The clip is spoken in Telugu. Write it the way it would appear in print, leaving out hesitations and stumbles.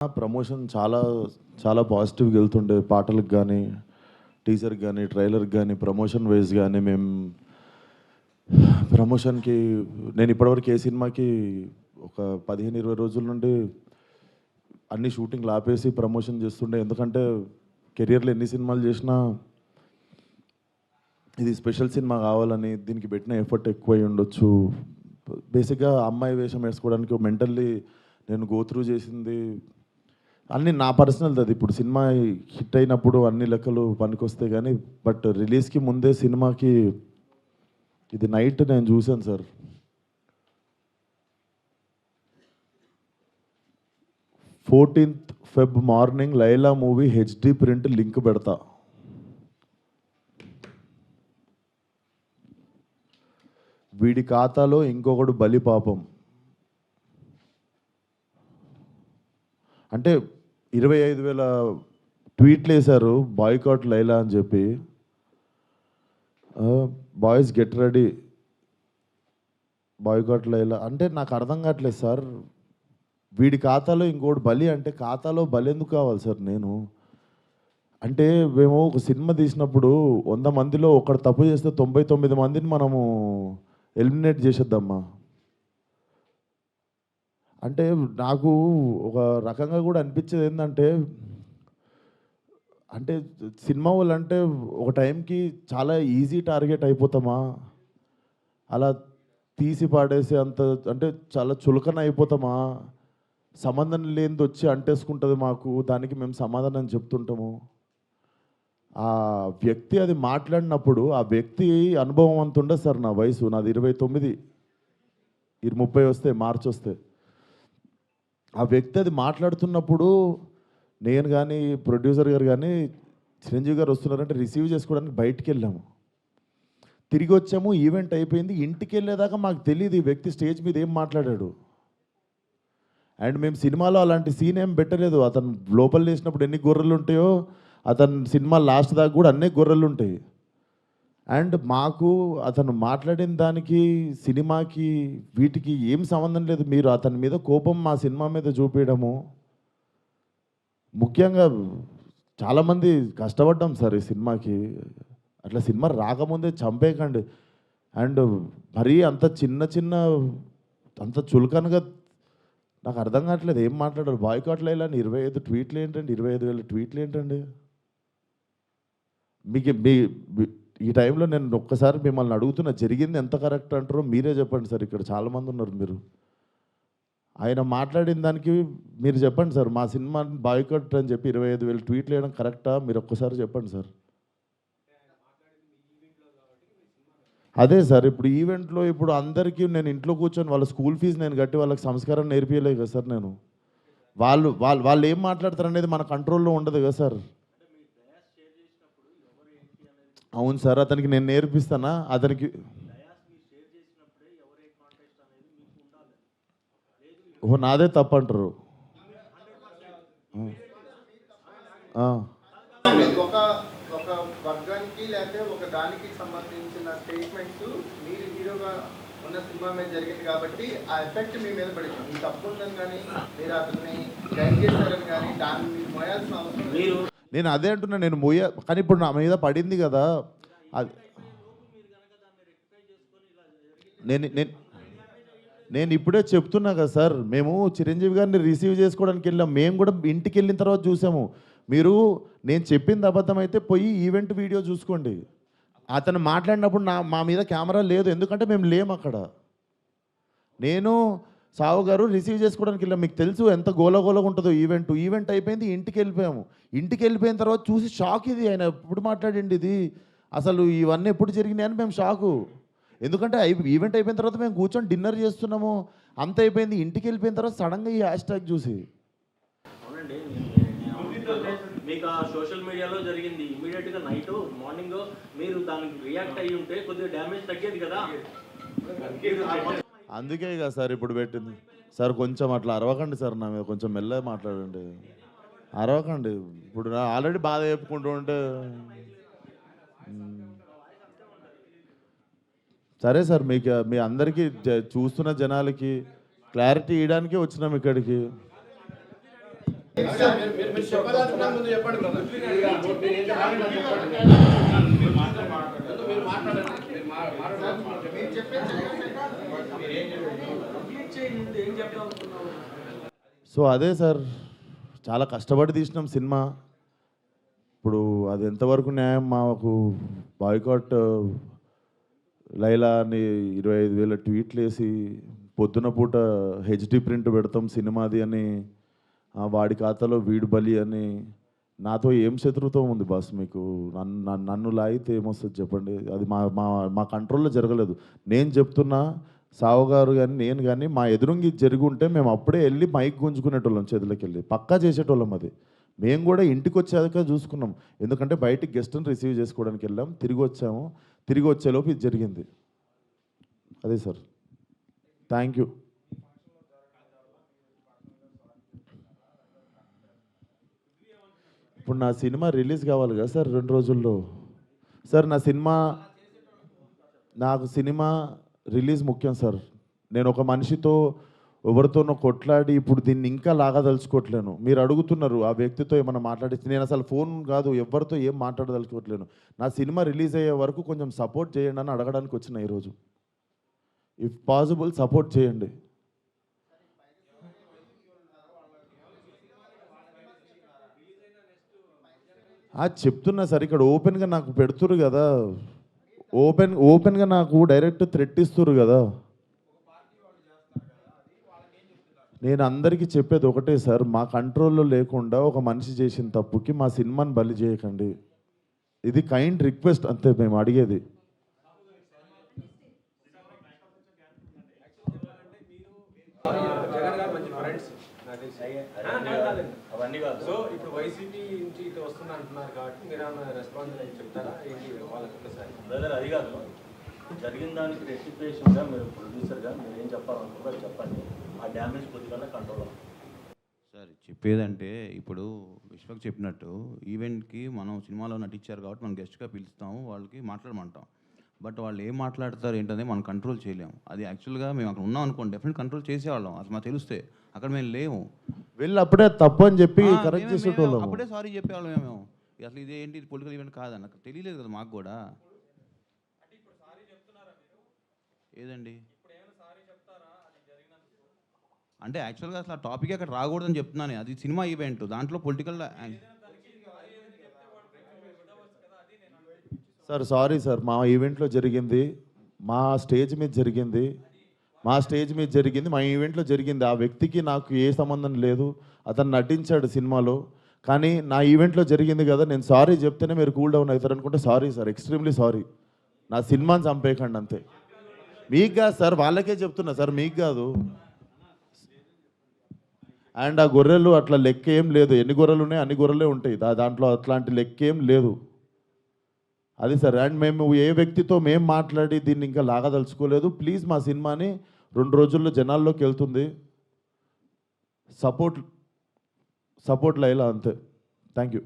ప్రమోషన్ చాలా చాలా పాజిటివ్గా వెళ్తుండే పాటలకు కానీ టీజర్కి కానీ ట్రైలర్కి కానీ ప్రమోషన్ వైజ్ కానీ మేము ప్రమోషన్కి నేను ఇప్పటివరకు ఏ సినిమాకి ఒక 15-20 రోజుల నుండి అన్ని షూటింగ్లు ఆపేసి ప్రమోషన్ చేస్తుండే. ఎందుకంటే కెరియర్లో ఎన్ని సినిమాలు చేసినా ఇది స్పెషల్ సినిమా కావాలని దీనికి పెట్టిన ఎఫర్ట్ ఎక్కువై ఉండొచ్చు. బేసిక్గా అమ్మాయి వేషం వేసుకోవడానికి మెంటల్లీ నేను గో త్రూ చేసింది అన్నీ నా పర్సనల్. అది ఇప్పుడు సినిమా హిట్ అయినప్పుడు అన్ని లెక్కలు పనికొస్తాయి కానీ బట్ రిలీజ్కి ముందే సినిమాకి ఇది నైట్ నేను చూశాను sir. 14th Feb morning Laila movie HD print link పెడతా. వీడి ఖాతాలో ఇంకొకడు బలి పాపం అంటే 25,000 ట్వీట్లు వేశారు బాయ్కాట్ లైలా అని చెప్పి. Boys get ready boycott Laila అంటే నాకు అర్థం కావట్లేదు సార్. వీడి ఖాతాలో ఇంకోటి బలి అంటే ఖాతాలో బలి ఎందుకు కావాలి సార్? నేను అంటే మేము ఒక సినిమా తీసినప్పుడు 100 మందిలో ఒకడు తప్పు చేస్తే 99 మందిని మనము ఎలిమినేట్ చేసేద్దామా అంటే నాకు ఒక రకంగా కూడా అనిపించేది ఏంటంటే అంటే సినిమా వాళ్ళు అంటే ఒక టైంకి చాలా ఈజీ టార్గెట్ అయిపోతామా, అలా తీసి పాడేసి అంత అంటే చాలా చులకన అయిపోతామా, సంబంధం లేనిది వచ్చి అంటేసుకుంటుంది మాకు, దానికి మేము సమాధానం చెప్తుంటాము. ఆ వ్యక్తి అది మాట్లాడినప్పుడు ఆ వ్యక్తి అనుభవం అంత ఉండదు సార్. నా వయసు నాది 29, 30 వస్తే మార్చి వస్తే ఆ వ్యక్తి అది మాట్లాడుతున్నప్పుడు నేను కానీ ప్రొడ్యూసర్ గారు కానీ చిరంజీవి గారు వస్తున్నారంటే రిసీవ్ చేసుకోవడానికి బయటికి వెళ్ళాము. తిరిగి వచ్చాము, ఈవెంట్ అయిపోయింది. ఇంటికి వెళ్ళేదాకా మాకు తెలియదు ఈ వ్యక్తి స్టేజ్ మీద ఏం మాట్లాడాడు. అండ్ మేము సినిమాలో అలాంటి సీన్ ఏం పెట్టలేదు. అతను లోపల చేసినప్పుడు ఎన్ని గొర్రెలు ఉంటాయో అతను సినిమా లాస్ట్ దాకా కూడా అన్నీ గొర్రెలు ఉంటాయి. అండ్ మాకు అతను మాట్లాడిన దానికి సినిమాకి వీటికి ఏం సంబంధం లేదు. మీరు అతని మీద కోపం మా సినిమా మీద చూపించడము, ముఖ్యంగా చాలామంది కష్టపడ్డాం సార్ ఈ సినిమాకి. అట్లా సినిమా రాకముందే చంపేయకండి. అండ్ మరీ అంత చిన్న అంత చులకనగా నాకు అర్థం కావట్లేదు ఏం మాట్లాడారు. బాయ్కాట్ లైలా అని 25 ట్వీట్లు ఏంటండి? 25,000 ట్వీట్లు ఏంటండి? మీకు ఈ టైంలో నేను ఒక్కసారి మిమ్మల్ని అడుగుతున్నా, జరిగింది ఎంత కరెక్ట్ అంటారో మీరే చెప్పండి సార్. ఇక్కడ చాలామంది ఉన్నారు. మీరు ఆయన మాట్లాడిన దానికి మీరు చెప్పండి సార్. మా సినిమా బాయ్కాట్ అని చెప్పి 25,000 ట్వీట్లు వేయడం కరెక్టా? మీరు ఒక్కసారి చెప్పండి సార్. అదే సార్, ఇప్పుడు ఈవెంట్లో ఇప్పుడు అందరికీ నేను ఇంట్లో కూర్చొని వాళ్ళ స్కూల్ ఫీజు నేను కట్టి వాళ్ళకి సంస్కారం నేర్పించలేదు కదా సార్. నేను వాళ్ళు ఏం మాట్లాడతారు అనేది మన కంట్రోల్లో ఉండదు కదా సార్. అవును సార్, అతనికి నేను నేర్పిస్తానా? అతనికి ఓ నాదే తప్పు అంటారు. ఒక వర్గానికి లేకపోతే ఒక దానికి సంబంధించిన స్టేట్మెంట్స్ మీరు హీరోగా ఉన్న సినిమా మీద జరిగింది కాబట్టి ఆ ఎఫెక్ట్ మీ మీద పడింది. మీ తప్పు ఉందని కానీ మీరు అతన్ని గైడ్ చేశారని కానీ దాన్ని మీరు మోయాల్సిన అవసరం మీరు. నేను అదే అంటున్నా, నేను కానీ ఇప్పుడు నా మీద పడింది కదా. అది నేను ఇప్పుడే చెప్తున్నా కదా సార్. మేము చిరంజీవి గారిని రిసీవ్ చేసుకోవడానికి వెళ్ళాం. మేము కూడా ఇంటికి వెళ్ళిన తర్వాత చూసాము. మీరు నేను చెప్పింది అబద్ధం అయితే పోయి ఈవెంట్ వీడియో చూసుకోండి. అతను మాట్లాడినప్పుడు మా మీద కెమెరా లేదు, ఎందుకంటే మేము లేము అక్కడ. నేను సావు గారు రిసీవ్ చేసుకోవడానికి వెళ్ళాం. మీకు తెలుసు ఎంత గోలగోలగా ఉంటుందో ఈవెంట్ అయిపోయింది, ఇంటికి వెళ్ళిపోయాము. ఇంటికి వెళ్ళిపోయిన తర్వాత చూసి షాక్. ఇది ఆయన ఎప్పుడు మాట్లాడింది, ఇది అసలు ఇవన్నీ ఎప్పుడు జరిగినాయని మేము షాకు. ఎందుకంటే ఈవెంట్ అయిపోయిన తర్వాత మేము కూర్చొని డిన్నర్ చేస్తున్నాము, అంత అయిపోయింది. ఇంటికి వెళ్ళిపోయిన తర్వాత సడన్గా ఈ హ్యాష్ ట్యాగ్ చూసి మీకు ఆ సోషల్ మీడియాలో జరిగింది ఇమీడియట్గా నైట్ మార్నింగ్ మీరు దానికి రియాక్ట్ అయ్యి ఉంటే కొద్దిగా డ్యామేజ్ తగ్గేది కదా. అందుకే కదా సార్ ఇప్పుడు పెట్టింది. సార్ కొంచెం అట్లా అరవకండి సార్, నా మీద కొంచెం మెల్లగా మాట్లాడండి, అరవకండి. ఇప్పుడు నా ఆల్రెడీ బాధ చెప్పుకుంటూ ఉంటే సరే సార్. మీకు మీ అందరికీ చూస్తున్న జనాలకి క్లారిటీ ఇవ్వడానికే వచ్చినాం ఇక్కడికి. మీరు చెప్పాలనుకున్నా ముందు చెప్పండి brother. మీరు మాట్లాడండి. మీరు చెప్పేది సో అదే సార్, చాలా కష్టపడి తీసినాం సినిమా. ఇప్పుడు అది ఎంతవరకు న్యాయం? మాకు బాయ్కాట్ లైలా అని 25,000 ట్వీట్లు వేసి పొద్దున పూట హెచ్డి ప్రింట్ పెడతాం సినిమాది అని, వాడి ఖాతాలో వీడు బలి అని. నాతో ఏం శత్రుత్వం ఉంది బాస్ మీకు? నన్ను లాగితే ఏమొస్తుంది చెప్పండి? అది మా మా మా కంట్రోల్లో జరగలేదు. నేను చెప్తున్నా, సావు గారు కానీ నేను కానీ మా ఎదురుంగి జరిగి ఉంటే మేము అప్పుడే వెళ్ళి మైక్ గుంజుకునేటోళ్ళం, చేతులకి వెళ్ళి పక్కా చేసేటోళ్ళం. అది మేము కూడా ఇంటికి వచ్చాక చూసుకున్నాం, ఎందుకంటే బయటికి గెస్ట్ని రిసీవ్ చేసుకోవడానికి వెళ్ళాం, తిరిగి వచ్చాము. తిరిగి వచ్చేలోపు ఇది జరిగింది. అదే సార్, థ్యాంక్ యూ. ఇప్పుడు నా సినిమా రిలీజ్ కావాలి కదా సార్ 2 రోజుల్లో. సార్ నాకు సినిమా రిలీజ్ ముఖ్యం సార్. నేను ఒక మనిషితో ఎవరితోనో కొట్లాడి ఇప్పుడు దీన్ని ఇంకా లాగదలుచుకోవట్లేను. మీరు అడుగుతున్నారు ఆ వ్యక్తితో ఏమైనా మాట్లాడిస్తే, నేను అసలు ఫోన్ కాదు ఎవరితో ఏం మాట్లాడదలుచుకోవట్లేను. నా సినిమా రిలీజ్ అయ్యే వరకు కొంచెం సపోర్ట్ చేయండి అని అడగడానికి వచ్చిన ఈరోజు. ఇఫ్ పాసిబుల్ సపోర్ట్ చేయండి. చెప్తున్నా సార్, ఇక్కడ ఓపెన్గా నాకు పెడుతురు కదా, ఓపెన్గా నాకు డైరెక్ట్ థ్రెట్ ఇస్తురు కదా. నేను అందరికీ చెప్పేది ఒకటే సార్, మా కంట్రోల్లో లేకుండా ఒక మనిషి చేసిన తప్పుకి మా సినిమాని బలి చేయకండి. ఇది కైండ్ రిక్వెస్ట్ అంతే మేము అడిగేది. జగన్ గారు మంచి ఫ్రెండ్స్ అవన్నీ కాదు. సో ఇప్పుడు వైసీపీ నుంచి ఇటు వస్తుంది అంటున్నారు కాబట్టి మీరు ఏమైనా రెస్పాన్స్ చెప్తారా ఏంటి వాళ్ళకి ఒకసారి? బ్రదర్ అది కాదు, జరిగిన దానికి రెస్టిఫికేషన్గా మీరు ప్రొడ్యూసర్గా మీరు ఏం చెప్పాలనుకుంటారో చెప్పండి. ఆ డ్యామేజ్ కొద్దిగా కంట్రోల్ అవ్వాలి సార్. చెప్పేదంటే ఇప్పుడు విశ్వక్ చెప్పినట్టు ఈవెంట్కి మనం సినిమాలో నటించారు కాబట్టి మనం గెస్ట్గా పిలుస్తాము, వాళ్ళకి మాట్లాడమంటాం. బట్ వాళ్ళు ఏం మాట్లాడతారు ఏంటనే మనం కంట్రోల్ చేయలేము. అది యాక్చువల్గా మేము అక్కడ ఉన్నాం అనుకోండి, డెఫినెట్ కంట్రోల్ చేసేవాళ్ళం. అసలు మాకు తెలిస్తే అక్కడ మేము లేము, వెళ్ళి అప్పుడే తప్పు అని చెప్పి కరెక్ట్ చేసేటోళ్ళం. అప్పుడే సారీ చెప్పేవాళ్ళం మేము. అసలు ఇదేంటి, ఇది పొలిటికల్ ఈవెంట్ కాదని నాకు తెలియలేదు కదా మాకు కూడా. ఏదండి అంటే యాక్చువల్గా అసలు ఆ టాపిక్ అక్కడ రాకూడదని చెప్తున్నాను. అది సినిమా ఈవెంట్, దాంట్లో పొలిటికల్. సార్ సారీ సార్, మా ఈవెంట్లో జరిగింది, మా స్టేజ్ మీద జరిగింది, మా ఈవెంట్లో జరిగింది. ఆ వ్యక్తికి నాకు ఏ సంబంధం లేదు, అతను నటించాడు సినిమాలో. కానీ నా ఈవెంట్లో జరిగింది కదా, నేను సారీ చెప్తేనే మీరు కూల్ డౌన్ అవుతారు అనుకుంటే సారీ సార్, ఎక్స్ట్రీమ్లీ సారీ. నా సినిమాని చంపేయకండి అంతే. మీకు కాదు సార్, వాళ్ళకే చెప్తున్నా సార్, మీకు కాదు. అండ్ ఆ గొర్రెలు అట్లా లెక్క ఏం లేదు, ఎన్ని గొర్రెలు ఉన్నాయి అన్ని గొర్రెలే ఉంటాయి, దాంట్లో అట్లాంటి లెక్క ఏం లేదు. అది సార్. అండ్ మేము ఏ వ్యక్తితో మేము మాట్లాడి దీన్ని ఇంకా లాగదలుచుకోలేదు. ప్లీజ్ మా సినిమాని 2 రోజుల్లో జనాల్లోకి వెళ్తుంది, సపోర్ట్ లైలా అంతే. Thank you.